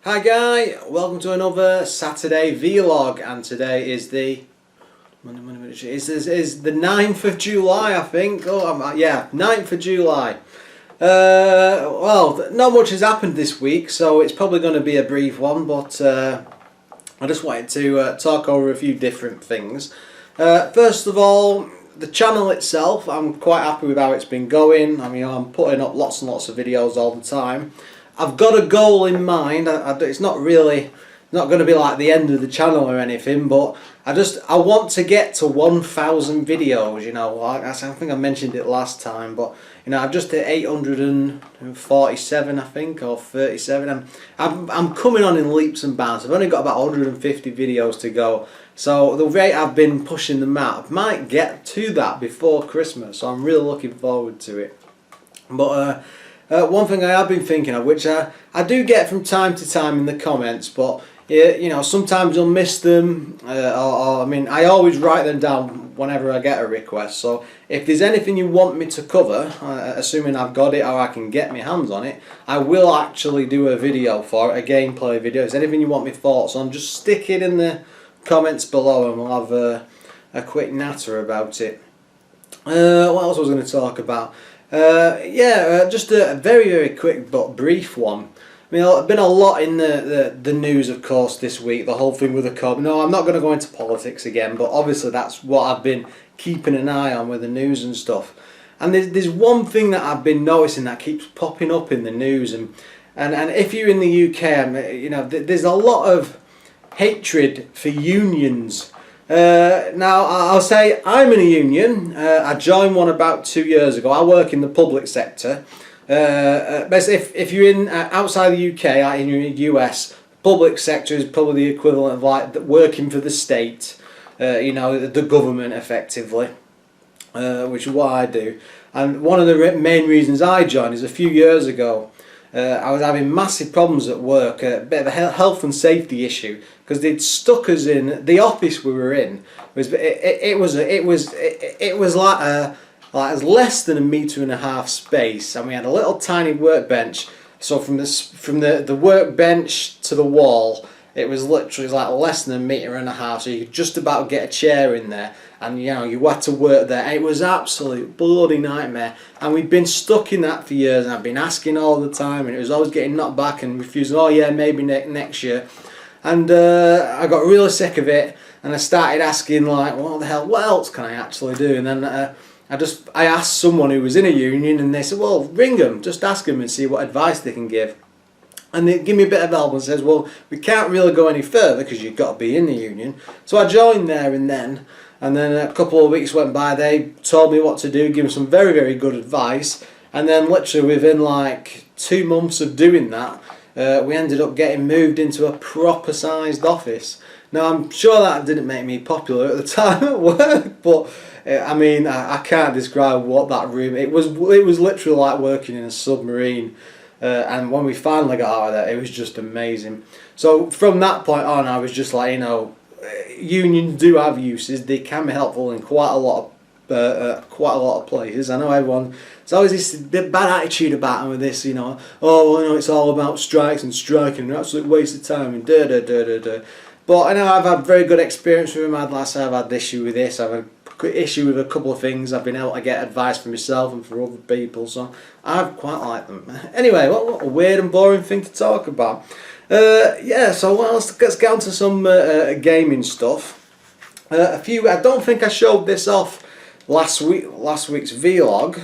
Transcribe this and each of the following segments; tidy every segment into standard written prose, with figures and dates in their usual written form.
Hi guy, welcome to another Saturday vlog, and today is the is the 9th of July, I think. Yeah, 9th of July. Well, not much has happened this week, so it's probably going to be a brief one, but I just wanted to talk over a few different things. First of all, the channel itself, I'm quite happy with how it's been going. I mean, I'm putting up lots and lots of videos all the time. I've got a goal in mind. It's not going to be like the end of the channel or anything, but I want to get to 1,000 videos. You know, I think I mentioned it last time, but you know, I've just hit 847, I think, or 37. I'm coming on in leaps and bounds. I've only got about 150 videos to go, so the rate I've been pushing them out, I might get to that before Christmas. So I'm really looking forward to it. But one thing I have been thinking of, which I do get from time to time in the comments, but you know, sometimes you'll miss them, I mean, I always write them down whenever I get a request. So if there's anything you want me to cover, assuming I've got it or I can get my hands on it, I will actually do a video for it, a gameplay video. If there's anything you want me thoughts on, just stick it in the comments below and we'll have a quick natter about it. What else was I going to talk about? Just a very quick but brief one. I mean, there's been a lot in the news, of course, this week. The whole thing with the COVID. No, I'm not going to go into politics again, but obviously that's what I've been keeping an eye on with the news and stuff. And there's one thing that I've been noticing that keeps popping up in the news, and if you're in the UK, you know, there's a lot of hatred for unions. Now I'll say I'm in a union. I joined one about 2 years ago. I work in the public sector. Basically, if you're in outside the UK, like in the US, public sector is probably the equivalent of like working for the state. You know, the government effectively, which is what I do. And one of the main reasons I joined is a few years ago. I was having massive problems at work, a bit of a health and safety issue, because they'd stuck us in the office we were in. It was like less than 1.5 meters space, and we had a little tiny workbench. So from the workbench to the wall, it was literally like less than 1.5 meters. So you could just about get a chair in there, and you know, you had to work there. It was absolute bloody nightmare, and we'd been stuck in that for years. And I've been asking all the time, and it was always getting knocked back and refusing. Oh yeah, maybe next year. And I got really sick of it, and I started asking like, what the hell? What else can I actually do? And then I asked someone who was in a union, and they said, well, ring them, just ask them and see what advice they can give. And they give me a bit of help and says, well, we can't really go any further because you've got to be in the union. So I joined there and then a couple of weeks went by. They told me what to do, gave me some very good advice, and then literally within like 2 months of doing that, we ended up getting moved into a proper sized office. Now I'm sure that didn't make me popular at the time at work, but I mean, I can't describe what that room. It was literally like working in a submarine. And when we finally got out of there, it was just amazing. So from that point on, I was just like, you know, unions do have uses. They can be helpful in quite a lot of places. I know there's always this bad attitude about them with this, you know. Oh, well, you know, it's all about strikes and striking, an absolute waste of time and da da da da da. But I know I've had very good experience with them. I've had issue with this. I've had issue with a couple of things. I've been able to get advice for myself and for other people, so I've quite liked them. Anyway, what a weird and boring thing to talk about. Yeah, so let's get on to some gaming stuff. I don't think I showed this off last week's vlog.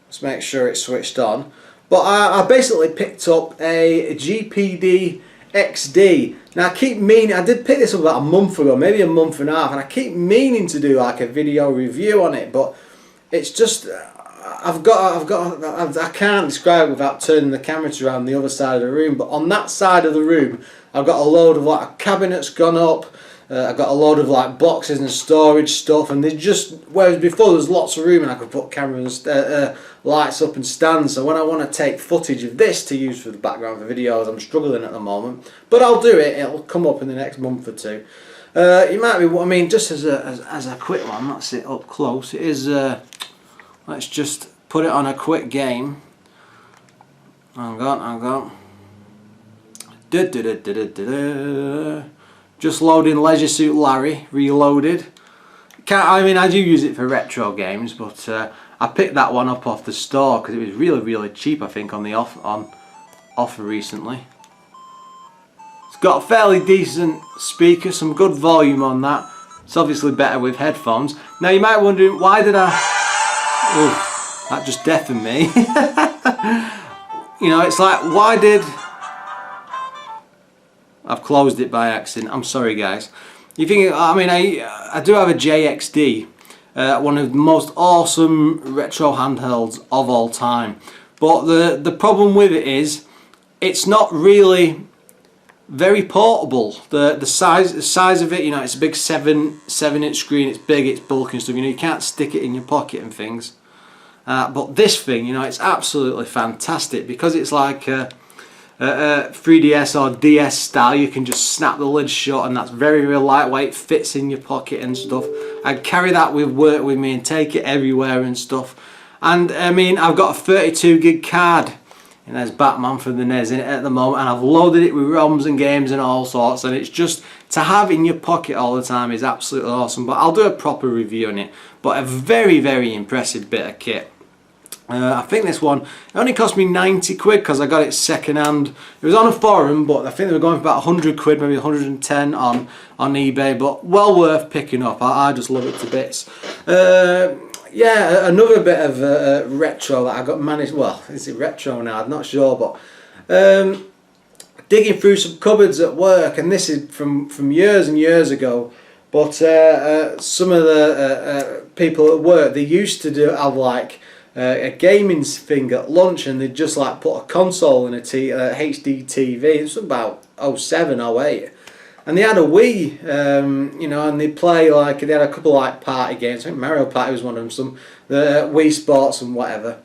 Let's make sure it's switched on. But I basically picked up a GPD XD. Now I did pick this up about a month ago, maybe a month and a half, and I keep meaning to do like a video review on it, but it's just I can't describe it without turning the camera around the other side of the room. But on that side of the room, I've got a load of like cabinets gone up. I've got a load of like boxes and storage stuff, and whereas before there was lots of room and I could put cameras, lights up and stands. So when I want to take footage of this to use for the background for videos, I'm struggling at the moment, but I'll do it. It'll come up in the next month or two. You might be, I mean, just as a quick one, that's it up close. It is. Let's just put it on a quick game. Hang on. Just loading Leisure Suit Larry, Reloaded. I mean, I do use it for retro games, but I picked that one up off the store because it was really cheap, I think, on the offer recently. It's got a fairly decent speaker, some good volume on that. It's obviously better with headphones. Now you might be wondering, why did I... Ooh, that just deafened me. You know, it's like, why did... I've closed it by accident. I'm sorry, guys. You think? I mean, I do have a JXD, one of the most awesome retro handhelds of all time. But the problem with it is, it's not really very portable. The size of it, you know, it's a big 7-inch screen. It's big, it's bulky and stuff. You know, you can't stick it in your pocket and things. But this thing, you know, it's absolutely fantastic because it's like 3DS or DS style. You can just snap the lid shut, and that's very lightweight, fits in your pocket and stuff. I carry that with work with me and take it everywhere and stuff. And I mean, I've got a 32 gig card, and there's Batman for the NES in it at the moment, and I've loaded it with ROMs and games and all sorts, and it's just to have in your pocket all the time is absolutely awesome. But I'll do a proper review on it. But a very impressive bit of kit. I think this one, it only cost me 90 quid because I got it second hand. It was on a forum, but I think they were going for about 100 quid, maybe 110 on eBay, but well worth picking up. I just love it to bits. Yeah, another bit of retro that I got managed, well, is it retro now? I'm not sure, but digging through some cupboards at work, and this is from years and years ago, but some of the people at work, they used to have like a gaming thing at lunch, and they'd just like put a console in a HD TV. It's about 07, 08, and they had a Wii, you know, and they'd play like, they had a couple like party games. I think Mario Party was one of them, some the Wii Sports and whatever.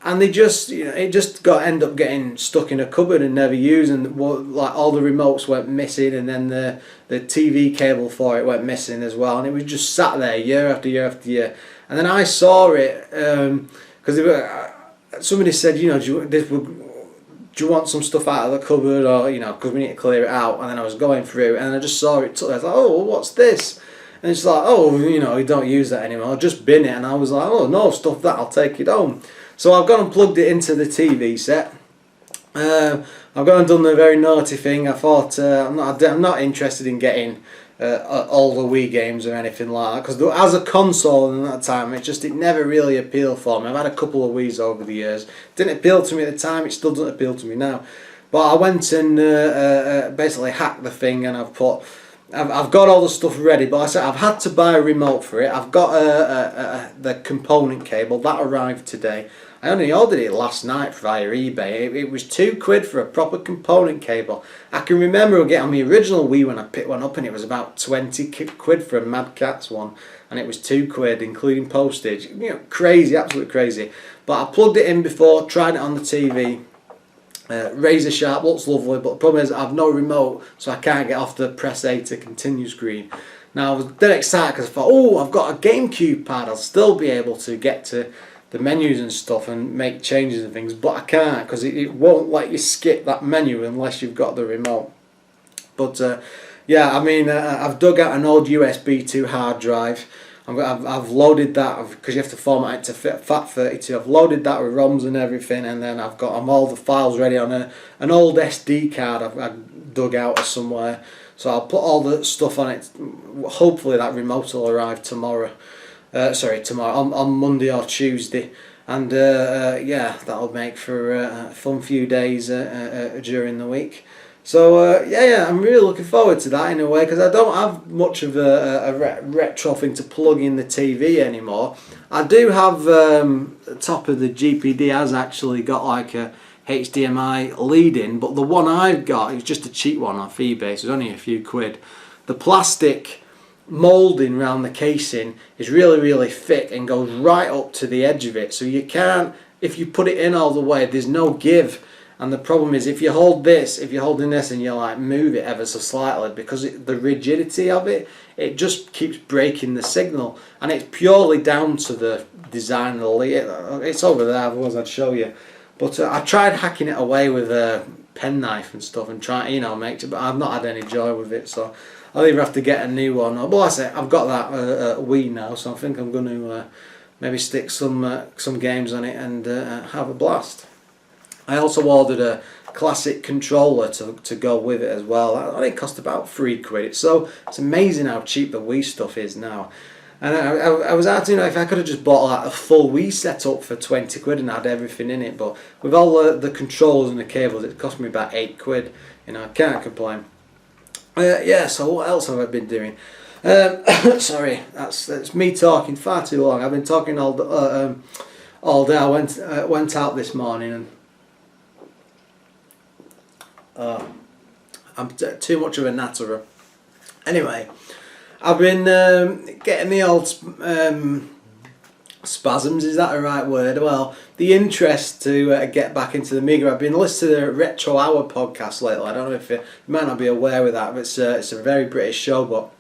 And they just, you know, it just end up getting stuck in a cupboard and never used, and like all the remotes went missing, and then the TV cable for it went missing as well, and it was just sat there year after year after year. And then I saw it because somebody said, you know, do you want some stuff out of the cupboard, or, you know, because we need to clear it out. And then I was going through, and I just saw it. I was like, oh, what's this? And it's like, oh, you know, you don't use that anymore. Just bin it. And I was like, oh no, stuff that, I'll take it home. So I've gone and plugged it into the TV set. I've gone and done the very naughty thing. I thought I'm not interested in getting all the Wii games or anything like that, because as a console in that time, it never really appealed for me. I've had a couple of Wiis over the years. Didn't appeal to me at the time. It still doesn't appeal to me now. But I went and basically hacked the thing, and I've got all the stuff ready. But I said I've had to buy a remote for it. I've got the component cable that arrived today. I only ordered it last night via eBay. It was 2 quid for a proper component cable. I can remember getting on the original Wii when I picked one up, and it was about 20 quid for a Mad Catz one, and it was 2 quid including postage. You know, crazy, absolutely crazy. But I plugged it in before, tried it on the TV. Razor sharp, looks lovely, but the problem is I've no remote, so I can't get off the press A to continue screen. Now I was dead excited because I thought, oh, I've got a GameCube pad, I'll still be able to get to the menus and stuff and make changes and things, but I can't because it won't let you skip that menu unless you've got the remote. But yeah, I mean, I've dug out an old USB 2 hard drive. I've loaded that because you have to format it to fit FAT32. I've loaded that with ROMs and everything, and then I've got all the files ready on an old SD card I've dug out of somewhere. So I'll put all the stuff on it. Hopefully that remote will arrive tomorrow. Tomorrow on Monday or Tuesday, and yeah, that'll make for a fun few days during the week. So yeah, I'm really looking forward to that in a way, because I don't have much of a retro thing to plug in the TV anymore. I do have the top of the GPD has actually got like a HDMI lead in, but the one I've got is just a cheap one off eBay, so it's only a few quid. The plastic moulding around the casing is really thick and goes right up to the edge of it, so you can't, if you put it in all the way, there's no give. And the problem is, if you're holding this and you like move it ever so slightly, because the rigidity of it, it just keeps breaking the signal, and it's purely down to the design of the lead. It's over there, otherwise I'd show you. But I tried hacking it away with penknife and stuff and try, make it, but I've not had any joy with it, so I'll either have to get a new one, or, well, I say I've got that Wii now, so I think I'm going to maybe stick some games on it and have a blast. I also ordered a classic controller to go with it as well. I think it cost about £3. It's amazing how cheap the Wii stuff is now. And I was asking, if I could have just bought like a full Wii setup for £20 and had everything in it, but with all the controls and the cables, it cost me about £8. I can't complain. So what else have I been doing? Sorry, that's me talking far too long. I've been talking all day. I went out this morning and I'm too much of a natterer. Anyway, I've been getting the old spasms, is that the right word? Well, the interest to get back into the Amiga. I've been listening to the Retro Hour podcast lately. I don't know if you might not be aware of that, but it's a very British show, but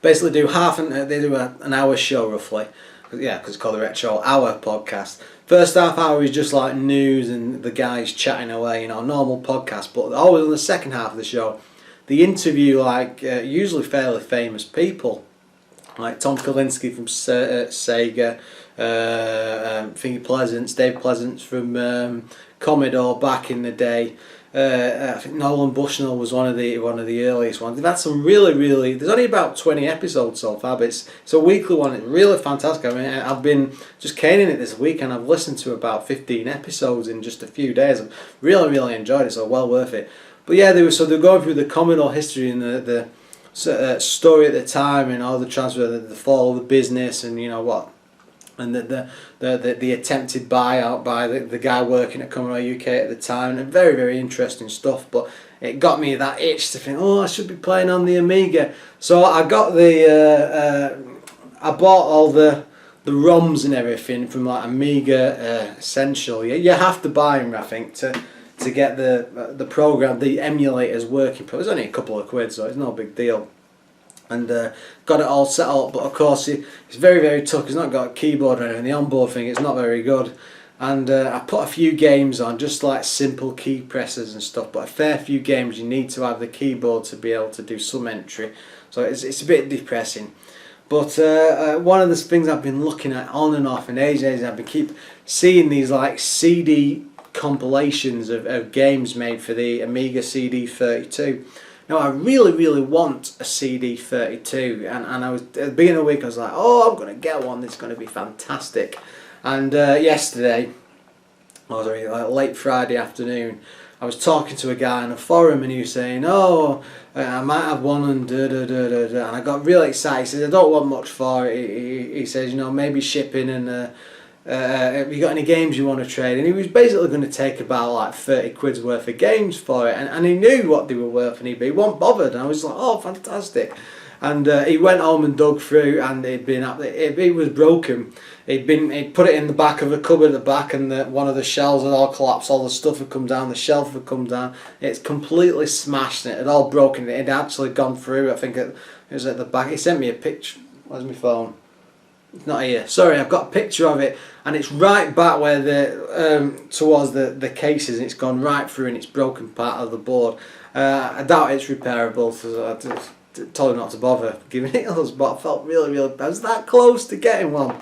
basically they do an hour show roughly. Yeah, because it's called the Retro Hour podcast. First half hour is just like news and the guys chatting away, normal podcast, but always in the second half of the show, they interview usually fairly famous people, like Tom Kalinske from Sega, Thingy Pleasance, Dave Pleasance from Commodore back in the day. I think Nolan Bushnell was one of the earliest ones. They've had some really. There's only about 20 episodes so far, but it's a weekly one. It's really fantastic. I mean, I've been just caning it this week, and I've listened to about 15 episodes in just a few days. I've really enjoyed it, so well worth it. But yeah, they're going through the Commodore history and the story at the time, and all the transfer, the fall of the business, and what. And the attempted buyout by the guy working at Commodore UK at the time, and very interesting stuff. But it got me that itch to think, I should be playing on the Amiga. So I got I bought all the ROMs and everything from like Amiga Essential. You have to buy them, I think, to get the program, the emulators working. It was only a couple of quid, so it's no big deal. And got it all set up, but of course it's very tough. It's not got a keyboard or anything. The onboard thing, it's not very good. And I put a few games on, just like simple key presses and stuff, but a fair few games you need to have the keyboard to be able to do some entry, so it's a bit depressing. But one of the things I've been looking at on and off in ages, I've been keep seeing these like CD compilations of games made for the Amiga CD32. Now I really want a CD32, and I was at the beginning of the week I was like, I'm going to get one, it's going to be fantastic. And yesterday, late Friday afternoon, I was talking to a guy on a forum, and he was saying, I might have one, and and I got really excited. He said, I don't want much for it. He says, maybe shipping, and have you got any games you want to trade? And he was basically going to take about like 30 quid's worth of games for it, and he knew what they were worth on eBay. He wasn't bothered, and I was like, fantastic. And he went home and dug through, and it was broken. He'd put it in the back of a cupboard at the back, and one of the shelves had all collapsed. All the stuff had come down. The shelf had come down. It's completely smashed. It had all broken. It had actually gone through. I think it was at the back. He sent me a picture. Where's my phone? It's not here. Sorry, I've got a picture of it, and it's right back where towards the cases. And it's gone right through, and it's broken part of the board. I doubt it's repairable, so I just told him not to bother giving it us. But I felt really. I was that close to getting one.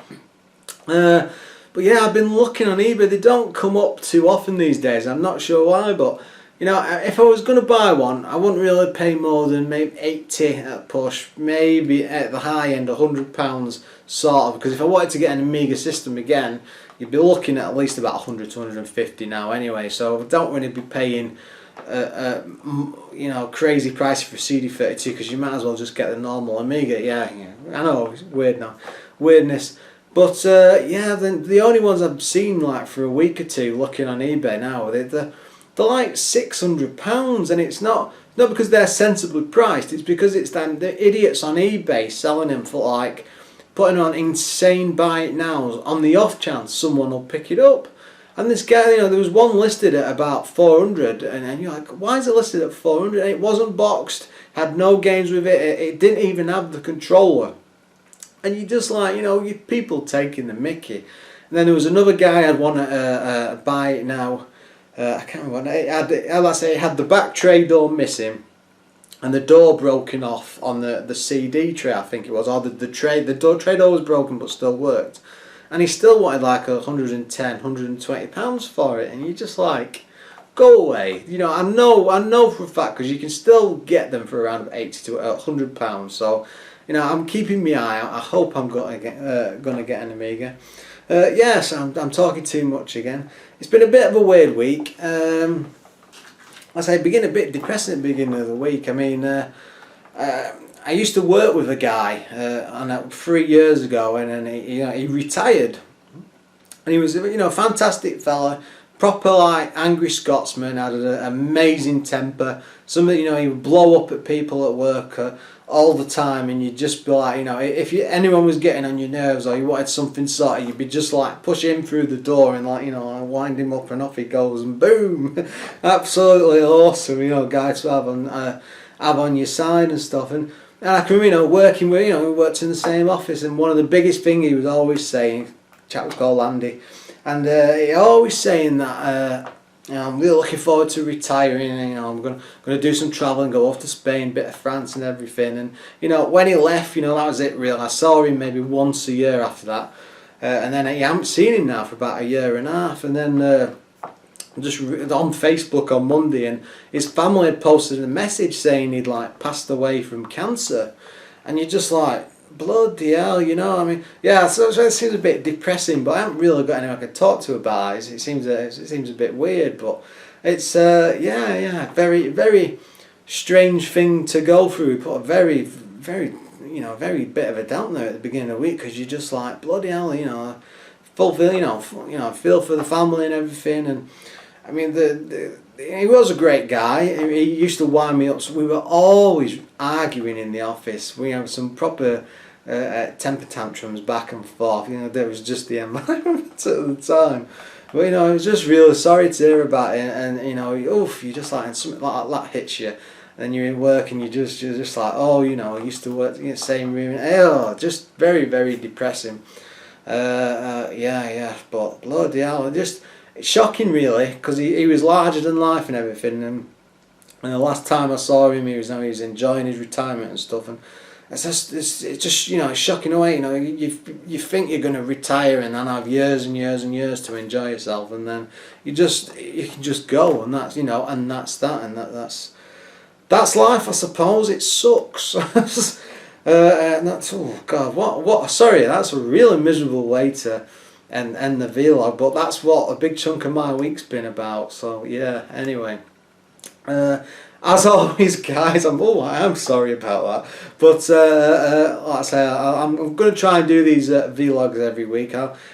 But yeah, I've been looking on eBay. They don't come up too often these days. I'm not sure why, but if I was going to buy one, I wouldn't really pay more than maybe 80 at push, maybe at the high end £100 sort of, because if I wanted to get an Amiga system again, you'd be looking at least about 100 to 150 now anyway, so I don't really be paying crazy price for CD32, because you might as well just get the normal Amiga. Yeah, I know, it's weird now, weirdness. But the only ones I've seen like for a week or two looking on eBay now, they're like £600, and it's not because they're sensibly priced. It's because it's the idiots on eBay selling them for like putting on insane buy it nows on the off chance someone will pick it up. And this guy, there was one listed at about 400, and you're like, why is it listed at 400? And it wasn't boxed, had no games with it. It didn't even have the controller. And you just like, you people taking the mickey. And then there was another guy had one at buy it now. I can't remember what it had. It had the back tray door missing, and the door broken off on the CD tray, I think it was, or the tray. The tray door was broken but still worked, and he still wanted like £120 for it, and you just like, go away. You know, I know for a fact, because you can still get them for around £80 to £100. So, you know, I'm keeping my eye out. I hope I'm gonna get an Amiga. Yes, I'm talking too much again. It's been a bit of a weird week. I say, begin a bit depressing at the beginning of the week. I mean, I used to work with a guy 3 years ago, and then he retired, and he was, you know, a fantastic fella, proper like angry Scotsman, had an amazing temper. Somebody, you know, he would blow up at people at work all the time, and you'd just be like, you know, if anyone was getting on your nerves or you wanted something sorted, you'd be just like push him through the door and like, you know, wind him up, and off he goes, and boom. Absolutely awesome, you know, guy to have on your side and stuff. And I can remember, you know, working with, you know, we worked in the same office, and one of the biggest things he was always saying, chap was called Andy, and he always saying that you know, I'm really looking forward to retiring, and, you know, I'm gonna do some travelling, go off to Spain, bit of France and everything. And, you know, when he left, you know, that was it really. I saw him maybe once a year after that, and then I haven't seen him now for about a year and a half. And then just on Facebook on Monday, and his family had posted a message saying he'd like passed away from cancer, and you're just like, bloody hell, you know. I mean, yeah, so it seems a bit depressing, but I haven't really got anyone I could talk to about it. It seems a bit weird, but it's yeah, very, very strange thing to go through. We put a very, very, you know, very bit of a downer at the beginning of the week, because you're just like, bloody hell, you know, fulfill, you know, feel for the family and everything. And I mean, he was a great guy. He used to wind me up. So we were always arguing in the office. We had some proper temper tantrums back and forth. You know, there was just the environment at the time. But, you know, I was just really sorry to hear about it. And, you know, oof, you just like, and something like that hits you. And you're in work, and you're just like, oh, you know, I used to work in the same room. Oh, just very, very depressing. Yeah, but bloody hell, just. It's shocking really, because he was larger than life and everything, and the last time I saw him he was enjoying his retirement and stuff, and it's just you know, it's shocking away. You know, you think you're going to retire and then have years and years and years to enjoy yourself, and then you can just go, and that's, you know, and that's that, and that's life, I suppose. It sucks. And that's, oh god, what sorry, that's a really miserable way to end the vlog, but that's what a big chunk of my week's been about. So yeah, anyway, as always guys, I am sorry about that, but like I say, I'm going to try and do these vlogs every week.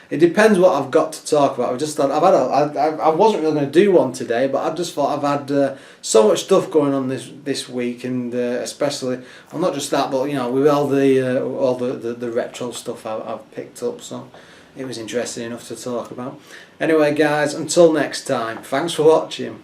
It depends what I've got to talk about. I just thought I wasn't really going to do one today, but I just thought I've had so much stuff going on this week, and especially, well, not just that, but you know, with all the retro stuff I've picked up, so it was interesting enough to talk about. Anyway guys, until next time, thanks for watching.